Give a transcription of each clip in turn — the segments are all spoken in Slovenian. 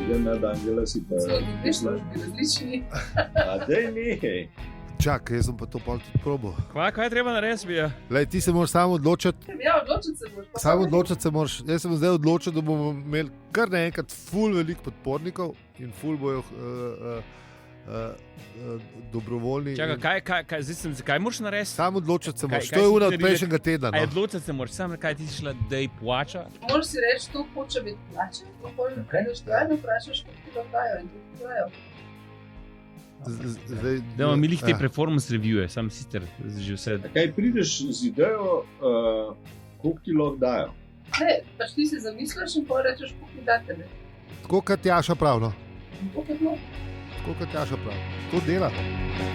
Grem na Angela si pa... različni. A daj nehej. Čakaj, jaz sem pa to pol tudi probal. Kaj je treba narediti? Lej, ti se moraš samo odločiti. Ja, odločiti se moraš. Samo odločiti se moraš. Jaz sem zdaj odločil, da bomo imeli kar naenkrat ful veliko podpornikov in ful bojo dobrovoljni. Čakaj, kaj moraš narediti? Samo odločiti se moraš. To je ura od prejšnjega tedna. No. Odločiti se moraš, samo kaj ti si šla, da ji plača? Moraš si reči, to hoče biti plače, in potem greš trajno vprašaš, kako ti ga dajo in to dajo. Da imamo mi te performance reviewe, sam sicer že vse. Kaj prideš z idejo, koliko ti lahko dajo? Ne, pač ti se zamisliš in potem rečeš, koliko ti date. Tako kot Jaša pravno. Tako kot no. Tako kot Jaša pravno. To dela.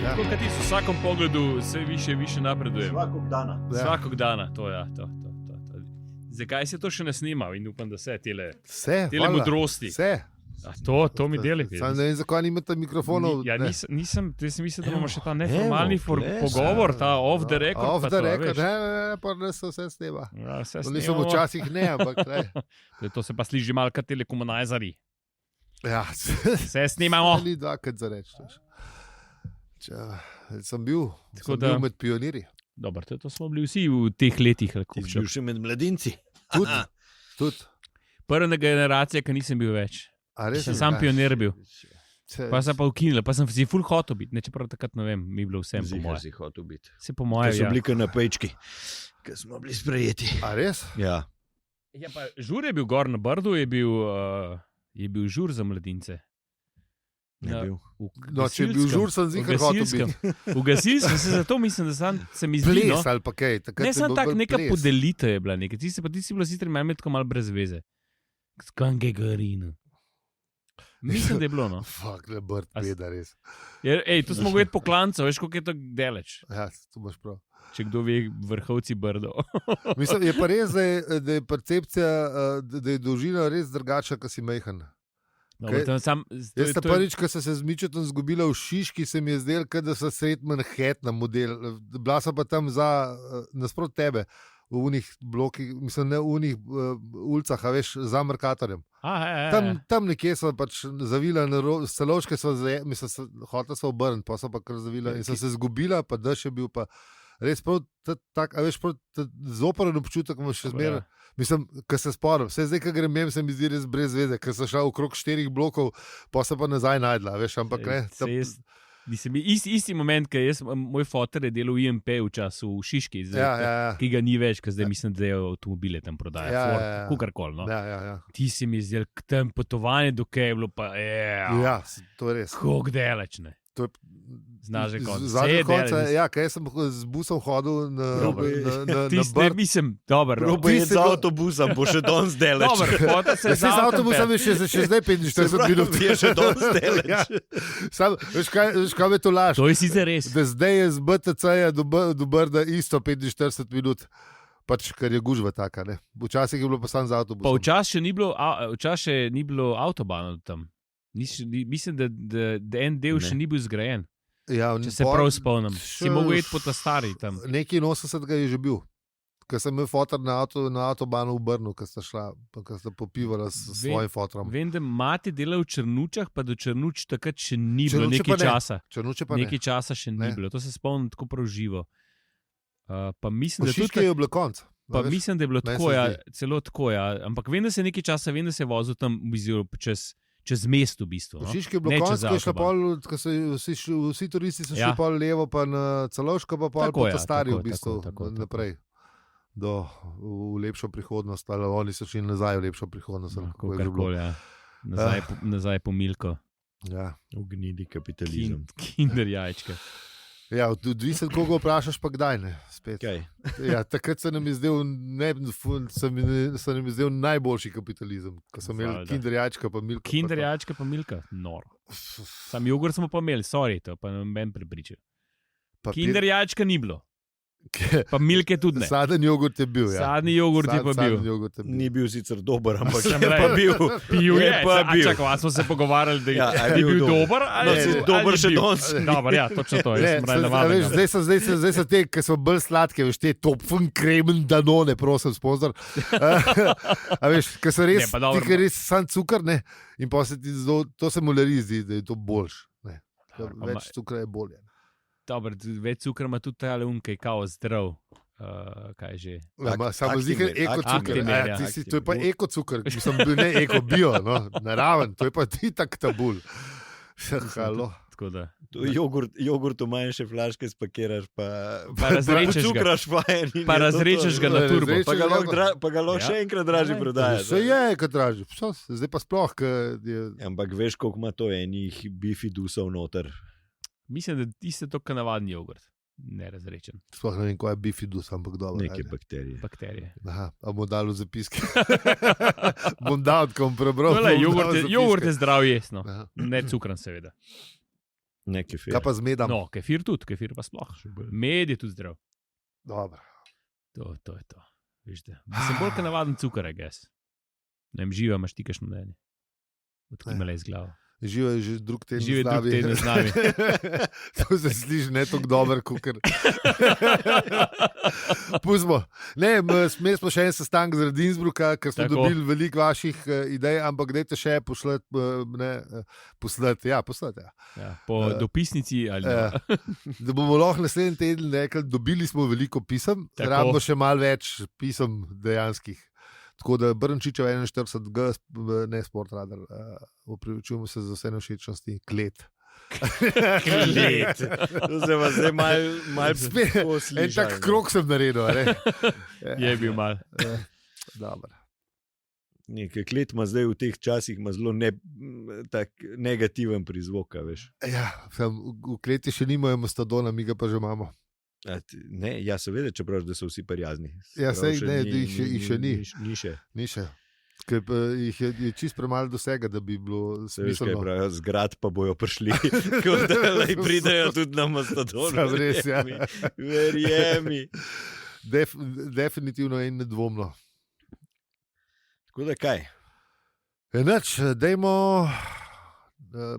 Tako kot ti v vsakom pogledu vse više napreduje. Svakog dana. Ja. Svakog dana, to ja, to. Zakaj se to še ne snima in upam, da se tele modrosti. Vse. To mi deli. Sam ne vem, zakaj nimate mikrofonov. Ja, nisem mislil, da bomo še ta neformalni pogovor, ta off the record. Off the record, pa ne se vse snema. Ja, nisem včasih ne, ampak ne. To se pa sliši malo kot telekomunajzari. Ja, vse snimamo. Ni dvakrat za reči. Sem bil med pionirji. Dobro, to smo bili vsi v teh letih. Ti si bil še med mladinci. Tudi. Prva generacija, ki nisem bil več. Sem sam pionir bil. Pa sem pa ukinil, pa sem si ful hotel biti. Čeprav takrat ne vem, mi je bilo vsem po moje. Si hotel biti. Se po moje, ja. So bili kar na pečki, ker smo bili sprejeti. A res? Ja. Ja, pa žur je bil gor na Brdu, je bil žur za mladince. Ne bil. No, če je bil žur, sem zihar hotel biti. V gasilskem se zato mislim, da se mi zdi, ples ali pa kaj. Ne, sem tak, neka podelitev je bila nekaj. Ti si bilo sicer imel tako malo brez veze. Skange garino. Mislim, da je bilo, no. Fak, ne brd peda, res. Ej, tu smo gledali po klancu, veš, koliko je to deleč. Ja, to imaš prav. Če kdo ve, vrhovci Brdo. Mislim, je pa res, da je percepcija, da je dolžina res drugačna, ko si mejhan. Jaz ta prvič, ko sem se z Mičetom zgubila v Šiški, se mi je zdel, da so sred Manhattan model. Bila sem pa tam nasprot tebe. V unih blokih, mislim, ne v unih ulicah, a veš, za Merkatorjem. Tam nekje so pač zavila, Celovške so, hotela so obrniti, pa so pa kar zavila in sem se zgubila, pa dež je bil pa res prav tak, a veš, prav zoporen občutek, še zmeraj. Mislim, ko se sporim, vse zdaj, ko grem, se mi zdi res brez veze, ker sem šla okrog 4 blokov, pa se pa nazaj najdla, veš, ampak ne. Mislim, isti moment, ko moj foter je delal v IMP v času v Šiški, ki ga ni več, ker zdaj mislim, da je avtomobile tam prodaja. Kukarkoli, no. Ti si mi zdaj k tem potovanje, dokaj je bilo pa, ja, to je res. Kako deleč, ne. Znaš že konc. Ja, kaj sem z busom hodil na Brd. Mislim, dober. Robo je z avtobusom, bo še danes deleč. Dober, z avtobusom je še zdaj 45 minut. Je še danes deleč. Ja. Veš kaj me to laž? To je sicer res. Da zdaj je z BTC-ja do Brda isto 45 minut. Pač, ker je gužva taka, ne. Včasih je bilo pa sam z avtobusom. Pa včasih še ni bilo avtobana tam. Mislim, da en del še ni bil zgrajen. Ja, če se prav spomnim. Si mogel iti po ta stari tam. Nekaj 80 je že bil. Ker sem imel fotor na avtobanu v Brnu, ker sta popivala s svojim fotorom. Vem, da mati dela v Črnučah, pa do Črnuč takrat še ni bilo nekaj časa. Črnuče pa ne. Nekaj časa še ni bilo. To se spomnim tako prav živo. Pa mislim, da Šiške je bilo konc. Pa mislim, da je bilo tako, celo tako, ampak vem, da se nekaj časa, vem, da se je vozil tam čez mest v bistvu. V Šiški je bilo konc, ko je šla pol, ko so vsi turisti so šli pol levo, pa na Celovško, pa pol po ta stari v bistvu naprej. V lepšo prihodnost, ali oni so šli nazaj v lepšo prihodnost. Nazaj po Milko. Ja. Ugnili kapitalizem. Kinder jajčka. Ja, odvisen, koga vprašaš, pa kdaj ne, spet. Ja, takrat se nam je zdel najboljši kapitalizem, ko sem imel Kinder jajčka pa Milka. Kinder jajčka pa Milka? Noro. Sam jogurt smo pa imeli, sorry, to pa ne ben prepričal. Kinder jajčka ni bilo. Pa Milke tudi ne. Saden jogurt je bil. Sadni jogurt je pa bil. Ni bil sicer dober, ampak Sem je pa bil. Pil je, pa bil. Čakaj, smo se pogovarjali, da Ja, je bil dober. Dober še danes. Dobar, ja, točno to. Jaz sem pravi navaden. Zdaj so te, ki so bolj sladke, veš, te top fun kremen danone, prosim, sponzor. A veš, ki so res, ti, ki res sam cukor, ne, in pa se ti to se mulari zdi, da je to boljš. Več cukra je bolje. Dobro, več cukra ima tudi tale unke, kao zdrav. Kaj že? Samo zdi, ekocukr. To je pa ekocukr, ki sem bil ne eko-bio, no, naraven, to je pa ti tak tabul. Halo. Jogurt v manjše flaške spakiraš, pa razrečeš ga. Pa razrečeš ga na turbo. Pa ga lahko še enkrat dražje prodajaš. Se je enkrat dražje, zdaj pa sploh. Ampak veš, koliko ima to enih bifidusov noter. Mislim, da ti se to kot navadni jogurt. Nerazrečen. Sploh ne vem, kaj je bifidus, ampak dobro. Neke bakterije. Aha, a bomo dali v zapiske. Bom dal, ko bom prebral. Jogurt je zdrav jesno. Ne cukran seveda. Ne kefir. Kaj pa z medom? No, kefir tudi, kefir pa sploh. Med je tudi zdrav. Dobro. To je to. Vište. Mislim, bolj kot navaden cukor, ges. Ne vem, živa imaš ti kakšno mnenje. Odkimele iz glava. Živo je že drug teden z nami. To se sliši ne tako dober, kukar. Pustimo. Ne, smeli smo še en sestanek zaradi Innsbrucka, ker smo dobili veliko vaših idej, ampak dajte še poslati. Ja. Po dopisnici ali da bomo lahko naslednji teden rekli, dobili smo veliko pisem, rabimo še malo več pisem dejanskih. Tako da Brnčičev 41G, ne Sportradar, upravičujemo se za vse nevšečnosti, klet. Klet. To se vas zdaj malo poslišal. En tak krog sem naredil, ne? Je bil mal. Dobro. Nekaj klet ima zdaj v teh časih zelo negativen prizvok, veš. Ja, v kleti še nimajo mastodona, mi ga pa že imamo. Ne, ja, seveda, čeprav da so vsi prijazni. Ja, sej, ne, jih še ni. Ni še. Ker jih je čist premalo dosega, da bi bilo smiselno. Pravijo, zgrad pa bojo prišli, ko da pridejo tudi na mastodon. Sam res, ja. Verjemi. Definitivno in nedvomno. Tako da kaj? Enač, dajmo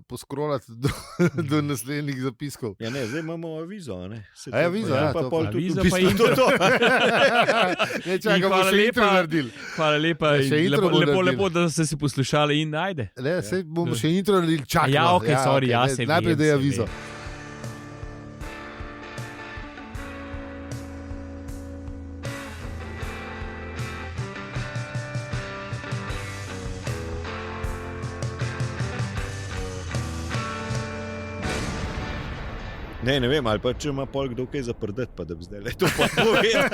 poskrolati do naslednjih zapiskov. Ja, ne, zdaj imamo avizo, ne? Avizo, ja, pa pol tudi avizo pa intro. Ne, čakaj, bomo še intro naredili. Hvala lepa. Lepo, da ste si poslušali in najde. Ne, sej bomo še intro naredili. Čakaj. Ja, ok, sorry, ja, se vem. Najprej da je avizo. Ne vem, ali pa če ima pol kdo kaj zaprdeti, pa da bi zdaj le to pa povedal.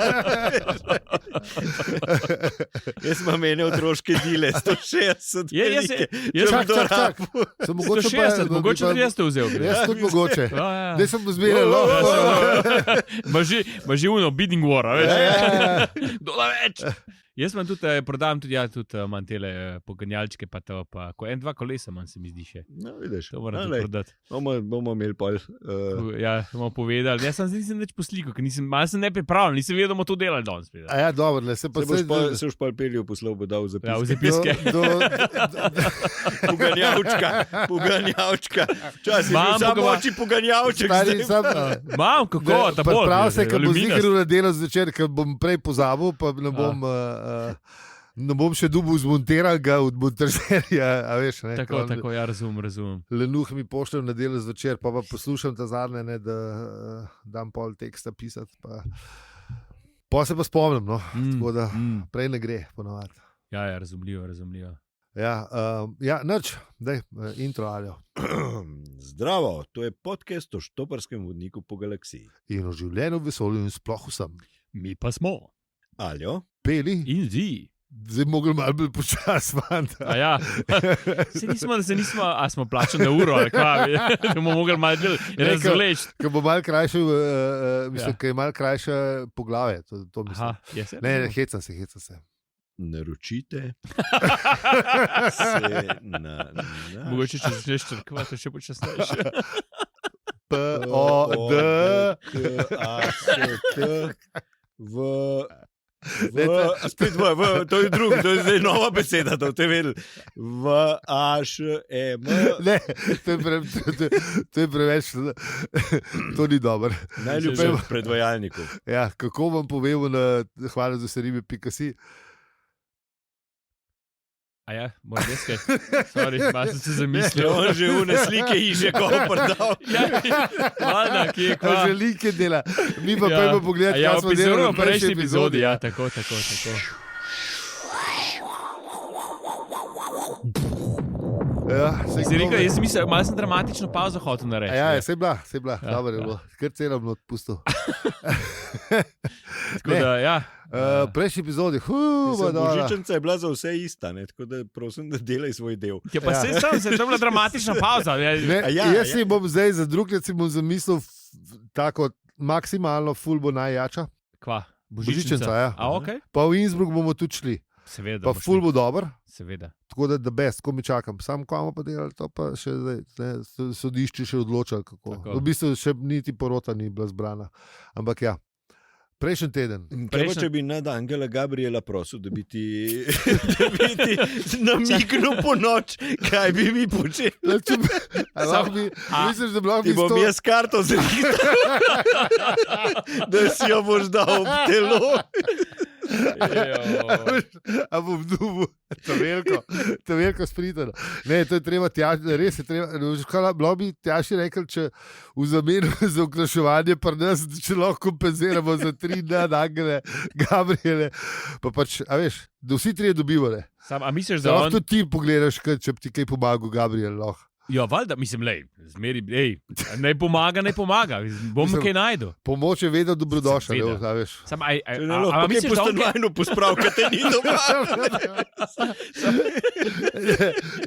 Jaz imam ene otroške dile, 160 velike. Čak. Mogoče da jaz te vzel. Jaz tudi mogoče. Zdaj sem pozbiral. Ma že uno, bidding war, veš? Dola več. Jaz imam tudi, prodam tudi, imam tele poganjalčke, pa to, pa ko 1-2 kolesa manj se mi zdi še. No, vidiš. To moram tudi prodati. Bomo imeli pol. Ja, bomo povedali. Jaz sem več po sliku, ker malo sem nepripravljen, nisem vedel, da bomo to delali danes. A ja, dobro, ne, se už pol pelil poslov, bo dal v zapiske. Ja, v zapiske. Poganjavčka. Včasih je samo oči poganjavček. Mam, kako, ta bolj. Prav se, ker bo zikral na delo zvečer, ker bom prej pozabil, pa ne bom še dubu zmontiral ga od montažerja, a veš, ne. Tako, ja, razumem. Lenuh mi pošljem na delo zvečer, pa poslušam ta zadnje, ne, da dam pol teksta pisati, pa se pa spomnim, no, tako da prej ne gre, ponovadi. Ja, razumljivo. Ja, nič, daj, intro, Aljo. Zdravo, to je podcast o štoparskem vodniku po galaksiji. In o življenju v vesolju in sploh vsem. Mi pa smo. Aljo. Peli. In zi. Zdaj mogli malo bolj počas, fanta. A ja, a smo plačali na uro, ali kaj, da bomo mogli malo razvleči. Ker bo malo krajše, mislim, ker je malo krajše poglavje, to mislim. Aha, je se? Ne, hecam se. Naročite se na Mogoče če začneš črkvati, še počasnejše. P-O-D Spet to je drugo, to je zdaj nova beseda, to te vedel. V-A-Š-E-M. Ne, to je preveč, to ni dobro. Najljubše v predvajalniku. Ja, kako vam povemo na hvala za seribe.si? A ja, moram jaz kaj. Sorry, malo sem se zamislil. On že une slike hiše kopr dal. Valjda, kje je kva. Že like dela. Mi pa pojmo pogledati, kaj smo delali v prejšnji epizodi. Ja, tako. Ja, si rekel, jaz sem mislil, malo sem dramatično pauzo hotel nareči. Ja, se je bila. Dobro je bilo. Kar celo bom odpustil. Tako da, ja. Prejšnji epizodi. Božičnica je bila za vse ista, ne? Tako da prosim, da delaj svoj del. Ja, pa se je bila dramatična pauza. Jaz si bom zdaj za drug let si bom zamislil tako maksimalno ful bo najjača. Kva? Božičnica, ja. A, okay. Pa v Innsbruck bomo tudi šli. Seveda. Pa ful bo dober. Seveda. Tako da best, ko mi čakam. Sam ko bomo pa delali, to pa še zdaj, sodišče še odločali, kako. Tako. V bistvu še niti porota ni bila zbrana. Ampak ja. Prejšnji teden. Kaj pa, če bi nad Angela Gabriela prosil, da bi ti namignil po noč, kaj bi mi počeli? Misliš, da bi lahko ti bom jaz karto zrihtal, da si jo boš dal v telo. A bom dubu, to veliko spritano. Ne, to je treba tjaši, res je treba, bilo bi tjaši rekel, če v zamenu za okraševanje pri nas, če lahko kompenziramo za 3 dni Angele Gabriele, pa pač, a veš, da vsi 3 dobivali. A misliš, da lahko tudi ti pogledaš, če bi ti kaj pomagal Gabriel, lahko. Ja, valjda, mislim, zmeri, ne pomaga, bom kaj najdu. Pomoč je vedno dobrodošla, da veš. A misliš, da on vajno posprav, kaj te ni doma?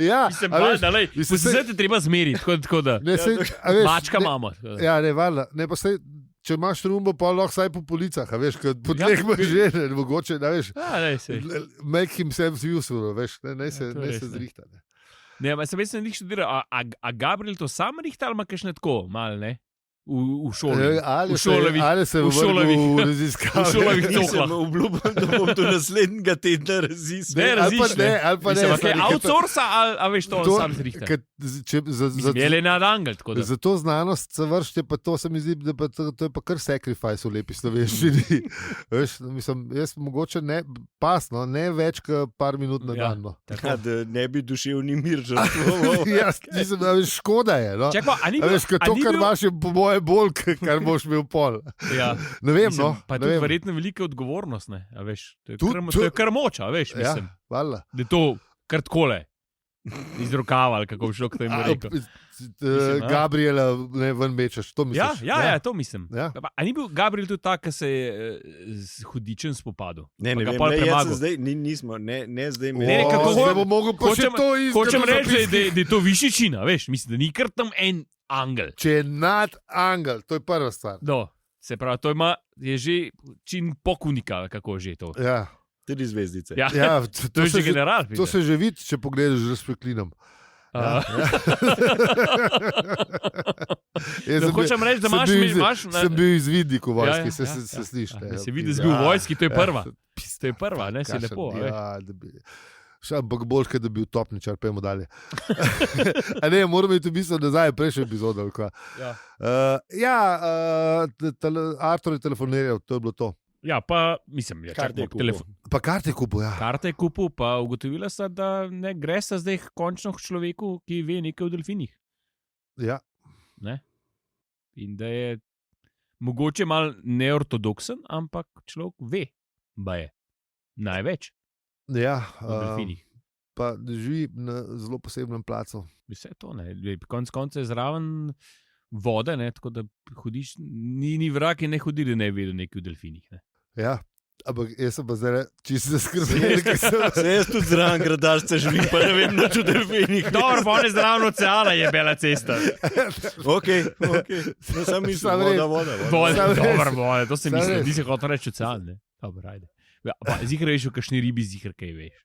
Ja, mislim, valjda, vse te treba zmeriti, tako da, mačka imamo. Ja, ne, valjda, ne pa sej, če imaš rumbo, pa lahko saj po policah, a veš, kad po tleh imaš žene, mogoče, da veš, make himself useful, veš, ne se zrihta, ne. Ne, sem res nekaj študiral, a Gabriel to sam rihta ali ima kakšne tako, malo, ne? V šoli. Ali se v raziskavah. V šolovih coklah. Obljubam, da bom do naslednjega tedna raziskal. Ne, razišče. Ali pa ne. Mislim, outsourca, a veš to sam zrihta. Mislim, je le nad Angel, tako da. Za to znanost se vršite, pa to se mi zdi, da pa to je pa kar sacrifice v lepi slovenščini. Veš, mislim, jaz mogoče ne, pasno, ne več kot par minut na dan. Da ne bi duševni mir žrtvoval. Jaz nisem, da veš, škoda je. Čakaj, a ni bil... Veš, to, kar imaš, je po moje bolj, kar boš imel pol. Ja. Ne vem, mislim, no. Pa je tudi verjetno velika odgovornost, ne? A veš, to je kar moč, a veš, mislim. Ja, valjda. Da je to kar takole iz rokava, ali kako bi šlo, kdo jim rekel. Gabriela ne ven mečeš, to misliš? Ja, to mislim. Ja. A ni bil Gabriel tudi tak, ki se je z hudičem spopadal? Ne vem, jaz zdaj nismo, ne zdaj me. Ne, kako bo mogel pa še to izgledati. Hočem reči, da je to višječina, veš, mislim, da ni kar tam en angel. Če je nad angel, to je prva stvar. Se pravi, to je že čin pokunika, kako že to. Ja. 3 zvezdice. Ja, to je že general. To se že vidi, če pogledaš z razpreklinom. Hočem reči, da imaš... Sem bil izvidnik v vojski, se sliši. Se vidi, da si bil v vojski, to je prva. To je prva, ne, si lepo. Ampak boljš, da bi bil topničar, pojmo dalje. A ne, moram biti v bistvu nazaj, prejšnji epizod. Artur je telefoniral, to je bilo to. Ja, pa mislim, Pa karte kupil, ja. Karte kupil, pa ugotovila sta, da ne gre sa zdaj končno k človeku, ki ve nekaj o delfinih. Ja. Ne? In da je mogoče mal neortodoksen, ampak človek ve, ba je. Največ. Ja. O delfinih. Pa živi na zelo posebnem placu. Vse to, ne. Konec je zraven vode, ne, tako da hodiš, ni vraki ne hodili, ne vedo nekaj o delfinih, ne. Ja, ampak jaz sem pa zdaj čisto zaskrbljen. Se jaz tudi zraven gradašce živim, pa ne vem nič o delfinih. Dobro, pa on je zraven oceana, je bela cesta. Ok. No, sam mislim, voda. Dobro, voda, to se misli, nisi hotel reči ocean, ne. Dobro, ajde. Ja, pa zihar veš o kakšni ribi, zihar kaj veš.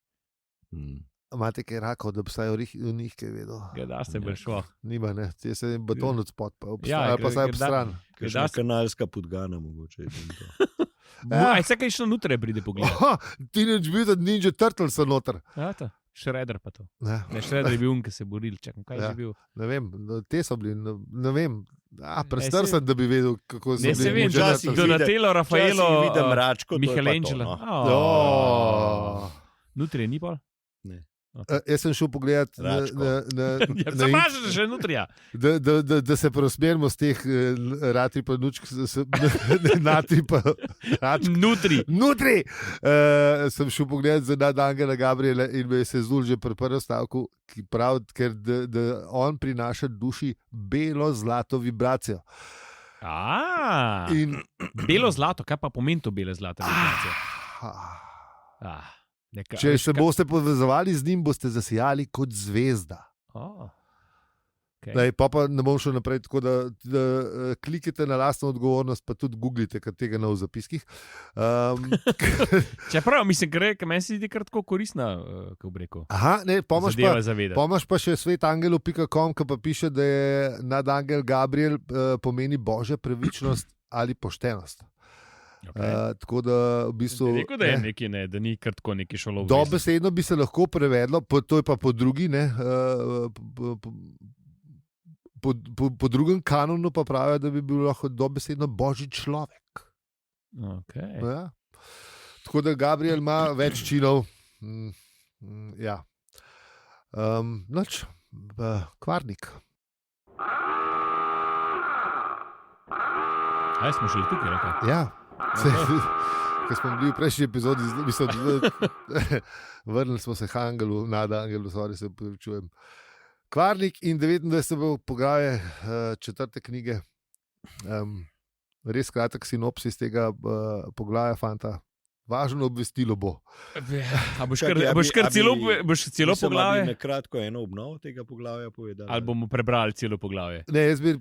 Imate kaj rakov, da bi saj v njih kaj vedel? Da ste bolj šlo. Nima, ne. Ti se beton od spod, pa saj obstran. Kakšna kanalska podgana mogoče. Aj, vse kaj šlo noter, pride pogled. Ti neč bil, da Ninja Turtles so noter. Ja, to. Shredder pa to. Ne, Shredder je bil ki se boril. Čakam, kaj je bil? Ne vem, te so bili, ne vem. Prestar sem, da bi vedel, kako so bili. Ne se vem, časih Donatello, Raffaello, Michelangelo. Nutri je ni pol? Ne. Okay. Jaz sem šel pogledat da se preusmerimo z teh ratri pa nučk natri pa nutri sem šel pogledat za nad Angela Gabriela in me se zdul že pri prvem stavku, ki pravi, ker da on prinaša duši belo zlato vibracijo. Belo zlato, kaj pa pomeni to belo zlato vibracijo? Če se boste povezovali z njim, boste zasijali kot zvezda. Okay. Pa ne bom šel naprej, tako da klikite na lastno odgovornost, pa tudi googlite, ker tega ne v zapiskih. Čeprav, mislim, ker meni se zdi kar tako koristna, kako bi rekel. Pomaš pa še svetangelu.com, ki pa piše, da je nadangel Gabriel pomeni božja pravičnost ali poštenost. Okay. Tako da v bistvu rekel, da je nekaj, da ni kratko neki šolo. Dobesedno bi se lahko prevedlo, to je pa po drugi, po drugem kanonu pa pravijo, da bi bil lahko dobesedno božji človek. Okay. Ja. Tako da Gabriel ima več činov. Ja. Noč, Kvarnik. Aj, smo šli tukaj, rekaj? Ja. Ker smo bili v prejšnji epizodi, vrnili smo se Angelu, nad Angelu, se upravičujem. Kvarnik in 29. poglavje 4. knjige. Res kratek sinopsis tega poglavja, fanta. Važno obvestilo bo. Boš kar celo poglavje? Na kratko eno obnovo tega poglavja povedal. Ali bomo prebrali celo poglavje? Ne, jaz bi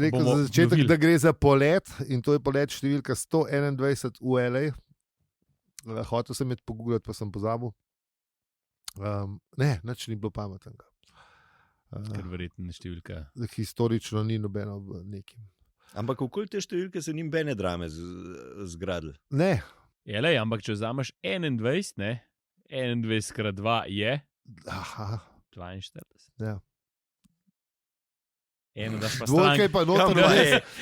rekel za začetek, da gre za polet in to je polet številka 121 v LA. Hotel sem je pogooglati, pa sem pozabil. Ne, nič ni bilo pametnega. Ker verjetno številka. Historično ni nobeno v nekim. Ampak okoli te številke se njim bene drame zgradili. Ne. Jelej, ampak če vzameš 21, ne? 21 krat 2 je 42. Ja. Eno daš pa dvojke pa noter.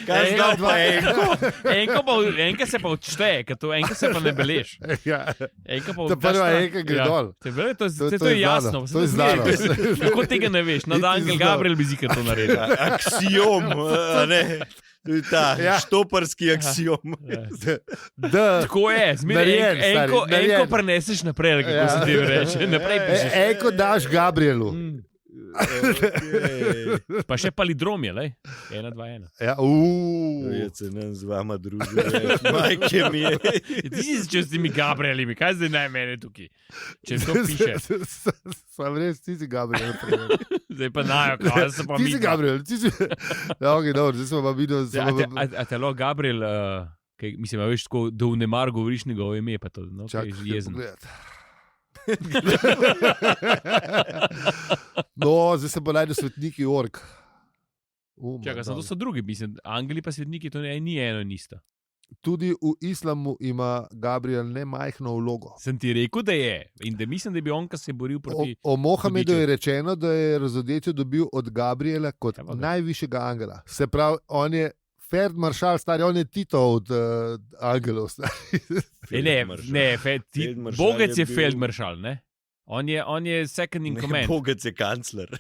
Kaj zna dva enko? Enka se pa odšteje, enka se pa ne beleš. Ja. To prva enka gre dol. To je jasno. To je znano. Kako tega ne veš? Nad Angel Gabriel bi zikar to naredil. Aksiom, ne? To je ta štoparski aksiom. Tako je, enko preneseš naprej, kako se ti reče. Enko daš Gabrielu. Okay. Pa še palindrom je, 1, 2, 1. Ja, se nam z vama družuje, majke mi je. Ti si začel s temi Gabrielimi, kaj zdaj naj mene tukaj? Če to piše. Sam res, ti si Gabriel. Zdaj pa najo, kaj se pa mi. Ti si Gabriel, ti si. Ja, ok, dobro, zdaj smo pa videli. A telo Gabriel, mislim, veš, tako, da v nemar govoriš njegovo ime, pa to, no, kaj je jezen. No, zdaj se bo najdel svetniki ork. Čakaj, to so drugi, mislim, Angeli pa svetniki, to ni eno in isto. Tudi v islamu ima Gabriel nemajhno vlogo. Sem ti rekel, da je. In da mislim, da bi on, ki se je boril proti... O Mohamedu je rečeno, da je razodetje dobil od Gabriela kot najvišjega angela. Se pravi, on je Feldmaršal, stari, on je Tito od angelov. Bogec je Feldmaršal, ne? On je second in command. Bogec je kancler.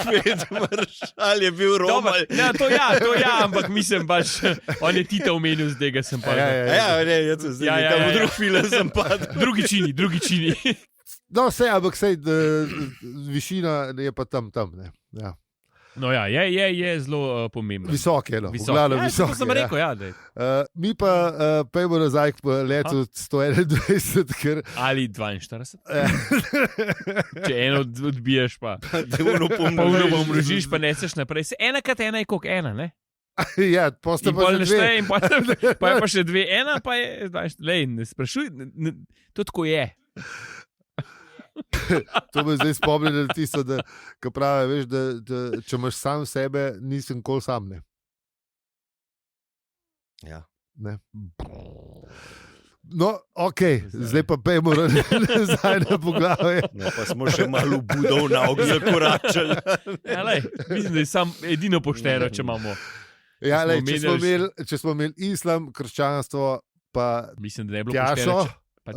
Feldmaršal je bil Romal. To ja, ampak mislim pač, on je Tito omenil, zdaj ga sem pa... jaz sem zdaj nekam v drug film sem padel. Drugi čini. No, ampak višina je pa tam, ne? Ja. No ja, je zelo pomembno. Visok je, visok. To sem rekel, ja. Mi pa pojmo nazaj k letu 121, ker... Ali 42. Če eno odbiješ pa. Polno pomnožiš, pa neseš naprej. Ena kat ena je koliko ena, ne? Ja, posta pa že dve. Pa je pa še dve. Ena pa je... Lej, ne sprašuj, to tako je. To me zdaj spomni na tisto, da pravi, veš, da če imaš sam sebe, nisem kol sam, ne. Ja. Ne. No, ok, zdaj pa pejmo nazaj na poglavje. No, pa smo še malo v Budov na og zakoračali. Ja, mislim, da je sam edino pošteno, če imamo. Ja, če smo imeli islam, krščanstvo, pa mislim, da ne bilo pošteno, pa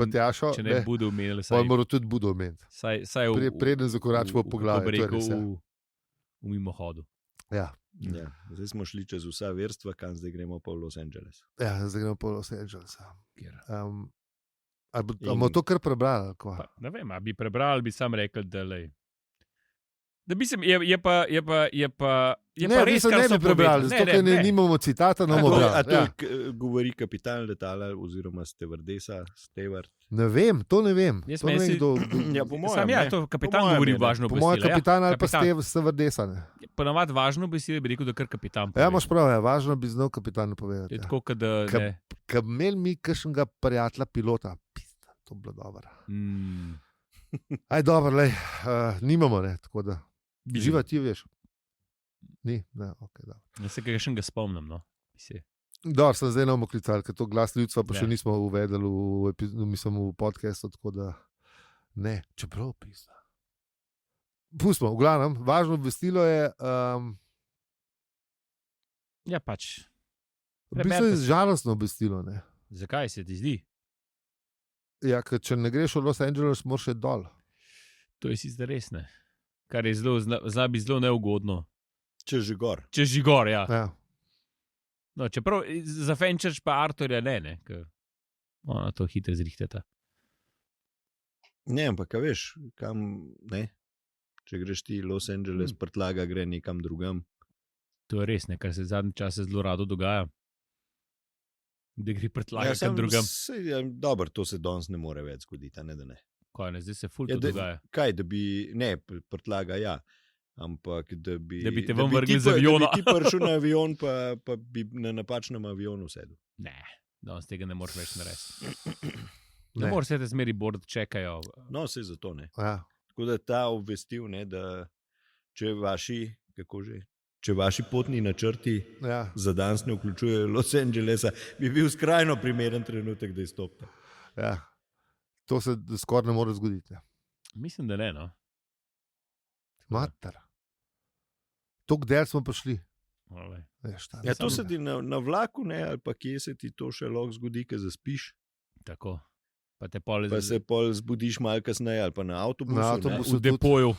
Tjašo, če ne Budu omenili. Pa moral tudi Budu omeniti. Preden zakoračimo poglavje. V mimohodu. Ja. Ja, zdaj smo šli čez vsa verstva, kam zdaj gremo pa v Los Angeles. Ja, zdaj gremo pa v Los Angeles. Ali bomo to kar prebrali? Ne vem, ali bi prebrali, bi sam rekel, da lej. Da mislim, je pa res, kar so prebrali, zato ker nimamo citata, ne bomo brali. A to govori kapitan letala oziroma stevardesa, stevard? Ne vem, to ne vem. To ne vem, kdo... Ja, po mojem, to kapitan govori važno besedilo. Po mojem kapitan ali pa stevardesa, ne. Ponavadi važno besedilo bi rekel, da kar kapitan pove. Ja, imaš prav, važno bi znal kapitan povedati. Je tako, da ne. Kad imeli mi kakšnega prijatelja pilota, pista, to bilo dobro. Aj, dobro, lej, nimamo, ne, tako da. Živa ti, veš. Ni, ne, ok, da. Ja se kaj še ga spomnim, no. Dobro, sem zdaj nam oklical, ker to glas ljudstva pa še nismo uvedeli v podcastu, tako da ne, čeprav pisa. Pustimo, v glavnem, važno obvestilo je... Ja, pač. V bistvu je žalostno obvestilo, ne. Zakaj se ti zdi? Ja, ker če ne greš v Los Angeles, moraš še dol. To je sicer res, ne. Kar je zna biti zelo neugodno. Če žigor, ja. No, čeprav za Fenčerč pa Arturja ne, ker ona to hitro zrihteta. Ne, ampak veš, kam, ne, če greš ti Los Angeles, prtlaga gre nekam drugam. To je res, ne, kar se zadnji čas zelo rado dogaja. Da gre prtlaga nekam drugam. Dobro, to se danes ne more več zgoditi, ne da ne. Kaj ne, zdaj se ful to dogaja. Kaj, da bi, ne, prtlaga, ja, ampak da bi te vam vrgli z aviona. Da bi ti prišel na avion, pa bi na napačnem avionu sedel. Ne, danes tega ne moreš več narediti. Ne moreš se te zmeri bord čekajo. No, se zato ne. Ja. Tako da ta obvestil, ne, da če vaši potni načrti za danes ne vključujejo Los Angelesa, bi bil skrajno primeren trenutek, da izstopite. Ja. To se skoraj ne more zgoditi. Mislim, da ne, no. Mater. Tok del smo prišli. Ja, to se ti na vlaku, ne, ali pa kje se ti to še lahko zgodi, ko zaspiš. Tako. Pa se pol zbudiš malo kasneje, ali pa na avtobusu. V depoju.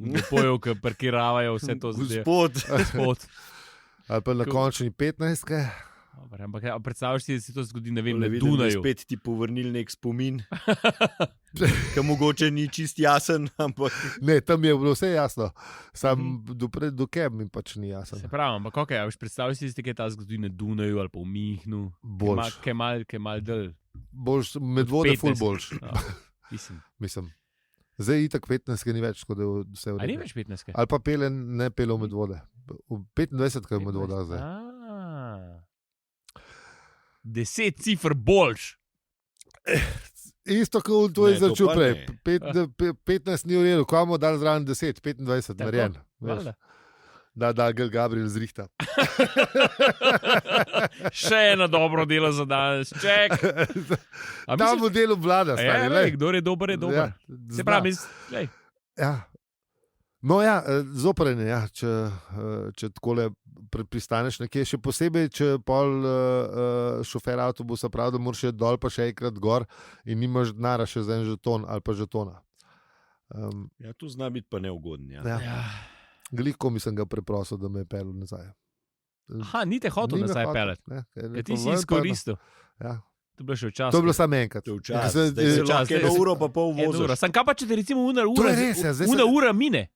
V depoju, ki parkiravajo vse to zdaj. Gospod. Ali pa na končni 15. Ampak predstavljaš si, da se to zgodi, ne vem, na Dunaju. Spet ti povrnili nek spomin, ki mogoče ni čist jasen, ampak... Ne, tam je bilo vse jasno, sam do kem mi pač ni jasen. Se pravi, ampak ok, predstavljaš si, da je ta zgodi na Dunaju ali pa v Mihnu, kaj mal del. Boljš, Medvode ful boljš. Mislim. Zdaj itak 15, ni več, tako da vse v redu. A ni več 15? Ali pa ne pele v Medvode. 25, kaj je Medvoda zdaj. 10 cifr boljš. Isto, kot to je začel prej. 15 ni v redu, ko imamo dal zraven 10, 25, narjen. Da, Gabriel zrihta. Še eno dobro delo za danes. Ček. Ta model vlada. Kdo je dober, je dober. Se pravi, ja. No ja, zoprene, ja, če takole pristaneš nekje, še posebej, če pol šofer avtobusa pravi, da moraš dol pa še enkrat gor in nimaš denara še za en žeton ali pa žetona. Ja, to zna biti pa neugodno. Ja. Gliko mislim ga preprosil, da me je pelil nazaj. Aha, ni te hotel nazaj peliti. Ti si izkoristil. Ja. To je bilo še včasih. To je bilo samo enkrat. Eno uro pa pol voziš. Sam kaj pa, če te recimo una ura mine?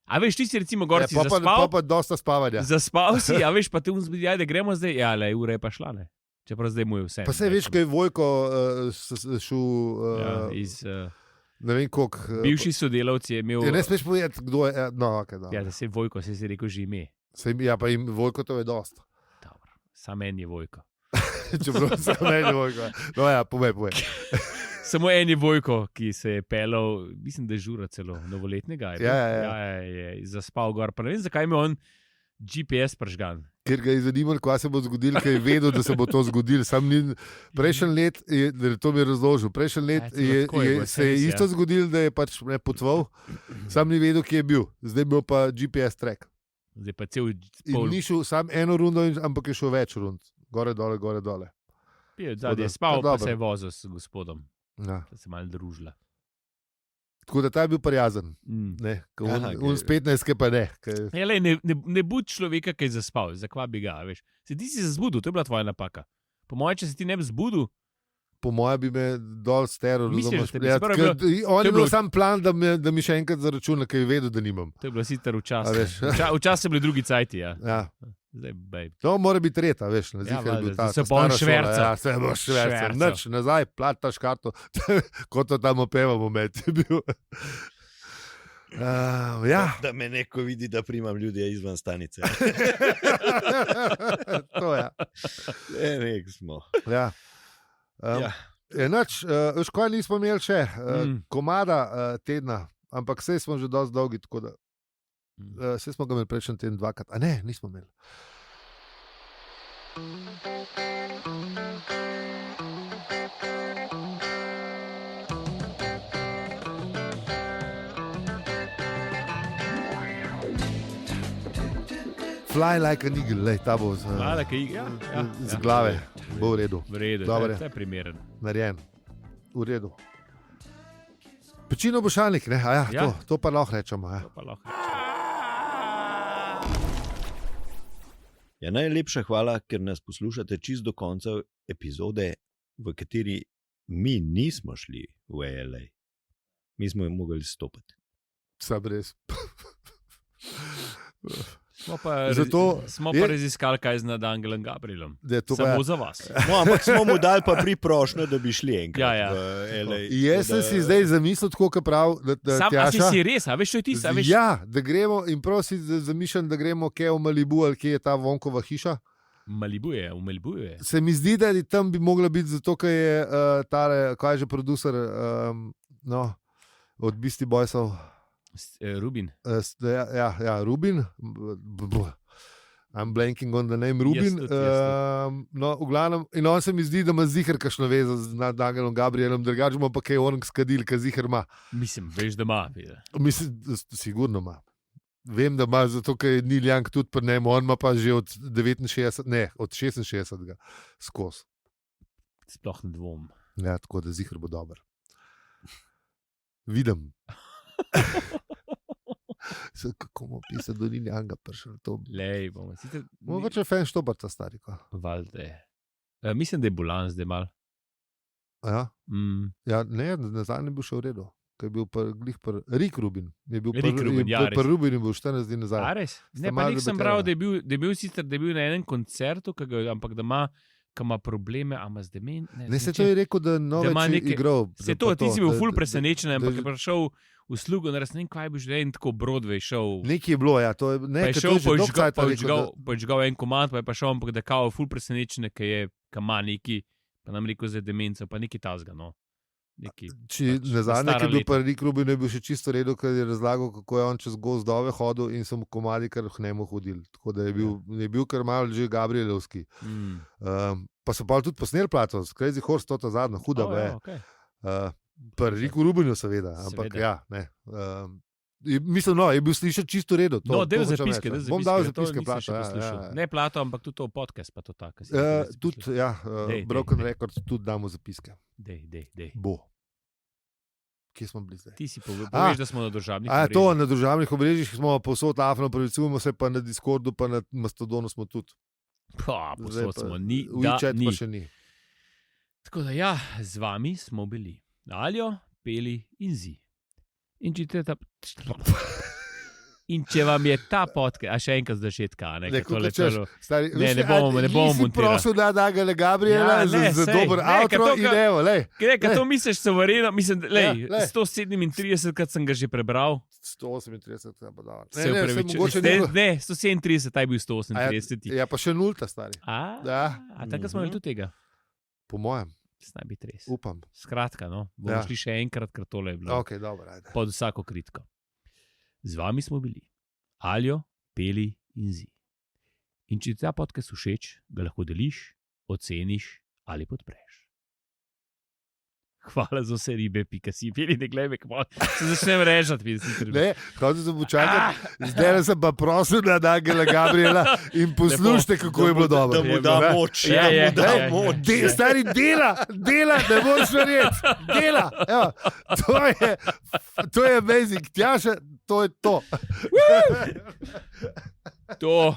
A veš, ti si recimo gor si zaspal? Pa dosta spavanja. Zaspal si, a veš, pa te zbudi, ajde, gremo zdaj. Ja, le, ura je pa šla, ne. Čeprav zdaj mu je vse. Pa se veš, kaj je Vojko šel... ne vem, koliko... Bivši sodelavci je imel... Ne smeš povedati, kdo je... No, okay, ja, da se je Vojko, se je rekel že ime. Ja, pa im Vojko to je dost. Dobro, sam en je Vojko. Čeprav sam en je Vojko. No ja, povej. Samo eni Vojko, ki se je pelal, mislim, da je žura celo novoletnega. Je zaspal gor, pa ne vem, zakaj ima on GPS pržgan. Ker ga je zanimalo, kaj se bo zgodilo, ker je vedel, da se bo to zgodilo. Prejšnji let, to mi je razložil, se je isto zgodilo, da je pač potoval, sam ni vedel, kje je bil. Zdaj bil pa GPS track. Zdaj pa cel pol. In ni šel sam eno rundo, ampak je šel več rund. Gore, dole. Zadnji je spal, pa se je vozil s gospodom. Da se malo družila. Tako da ta je bil prijazen. On s 15, pa ne. Ne budi človeka, ki je zaspal. Zakaj bi ga, veš? Ti si se zbudil, to je bila tvoja napaka. Po mojem, če se ti ne bi zbudil, po mojem bi me dol steril. On je bil sam plan, da mi še enkrat zaračuna, ker je vedel, da nimam. To je bilo sicer včasih. Včasih so bili drugi cajti, ja. To mora biti reta, veš. Se bo on švercal. Se bo švercal. Nič, nazaj, plataš karto, kot to tam opevamo med je bil. Da me neko vidi, da primam ljudje izvan stanice. To je. Nek smo. Enač, veš, kaj nismo imeli še? Komada tedna, ampak vse smo že dosti dolgi, tako da vse smo ga imeli prejšnji teden dvakrat. A ne, nismo imeli. Fly like an eagle, lej, ta bo z glave, bo v redu. V redu, to je primeren. Narejen, v redu. Pečino bošalnik, ne? To pa lahko rečemo. Najlepša hvala, ker nas poslušate čist do konca epizode, v kateri mi nismo šli v LA. Mi smo jim mogli stopiti. Sam res. Smo pa raziskali, kaj z Angelom Gabrielom. Samo za vas. Ampak smo mu dali pa priprošnjo, da bi šli enkrat v LA. Jaz sem si zdaj zamislil tako, kot prav, da Tjaša. Si res, a veš, što je tisto? Ja, da gremo in prosim zamišljam, da gremo kje v Malibu ali kje je ta Vonkova hiša. V Malibu je. Se mi zdi, da tam bi mogla biti, zato ker je kaj je že producer od Beastie Boysov. Rubin. Rubin. I'm blanking on the name Rubin. V glavnem, in on se mi zdi, da ima ziher kakšno vezo z Angelom Gabrielom, drugače bomo pa kaj on skadil, kaj ziher ima. Mislim, veš, da ima. Mislim, sigurno ima. Vem, da ima, zato ker je Neil Young tudi pri njemu, on ima pa že od 66 skozi. Sploh ne dvom. Ja, tako da ziher bo dober. Vidim. Kako bomo pisali, da ni Younga prišel? Lej, bomo. Mogoče je fan Štobarca stari. Valde. Mislim, da je bolan zdaj mal. Ja? Ne, nazaj ne bi šel v redu. Ker je bil Rick Rubin. Rick Rubin, ja, res. Rubin je bil 14 dni nazaj. A res? Ne, pa nisem bral, da je bil na enem koncertu, ampak da ima probleme, ama z demen. Ne, se to je rekel, da noveč je igral. Se to, ti si bil ful presenečen, ampak je prišel v slugo, ne vem, kaj bi že en tako Broadway šel. Nekaj je bilo, ja. Pa je šel, požgal en komad, pa je pa šel, ampak da kao ful presenečen, ker ima neki, pa nam rekel za demenco, pa neki tazga, no. Nazadnje, ki je bil pa Rick Rubin, je bil še čisto redo, ker je razlagal, kako je on čez gozdove hodil in so mu komadi kar k njemu hodili. Tako da je bil kar malo že Gabrielovski. Pa so pa tudi posneli plato, z Crazy Horse, to zadnjo, huda je. Pa Ricku Rubinu seveda, ampak ja, ne. Mislim, je bil slišati čisto redo. Del zapiske. Bom dal zapiske plato. Ne plato, ampak tudi to podcast, pa to tako. Tudi, ja, Broken Records, tudi damo zapiske. Dej. Bo. Kje smo bili zdaj? Ti si poveš, da smo na družabnih obrežjih. To, na družabnih obrežjih smo povsod afno, pravicujemo se pa na Discordu, pa na Mastodonu smo tudi. Povsod smo, ni. WeChat pa še ni. Tako da ja, z vami smo bili. Aljo, Peli in Zi. In če vam je ta podcast, a še enkrat z začetka, ne bomo montirali. Si prosil, da Angela Gabriela za dober outro in evo, lej. To misliš suvereno, mislim, 137 krat sem ga že prebral. 138 krat pa dal. Ne, 137, taj bil 138. Ja, pa še nulta, stari. A takrat smo imeli tudi tega. Po mojem. Snaj biti res. Upam. Skratka, bomo šli še enkrat, ker tole je bilo. Okay, dobro, ajde. Pod vsako kritiko. Z vami smo bili Aljo, Peli in Zi. In če ti ta podcast všeč, ga lahko deliš, oceniš ali podpreš. Hvala za vse ribe, pika si, Peli, ne glej me, kako se začnem režati. Ne, hodil sem počakati, zdaj sem pa prosil na Angela Gabriela in poslušajte, kako je bilo dobro. Da mu da moč. Stari, dela, ne boš verjeti, dela. Evo, to je amazing, Tjaša, to je to. To,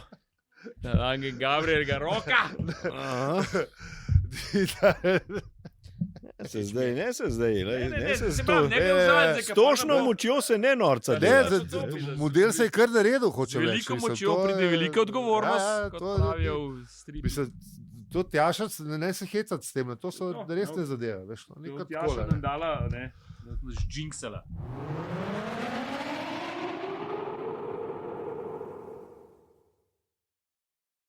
na Angela Gabriela roka. Se zdaj, ne se zdaj. S točno močjo se ne norca. Model se je kar naredil, hoče reči. Veliko močjo pride velika odgovornost, kot pravijo v stripu. To Tjaša, ne se hecati s tem, to so resne zadeve. Tjaša nam dala, ne, jinxala.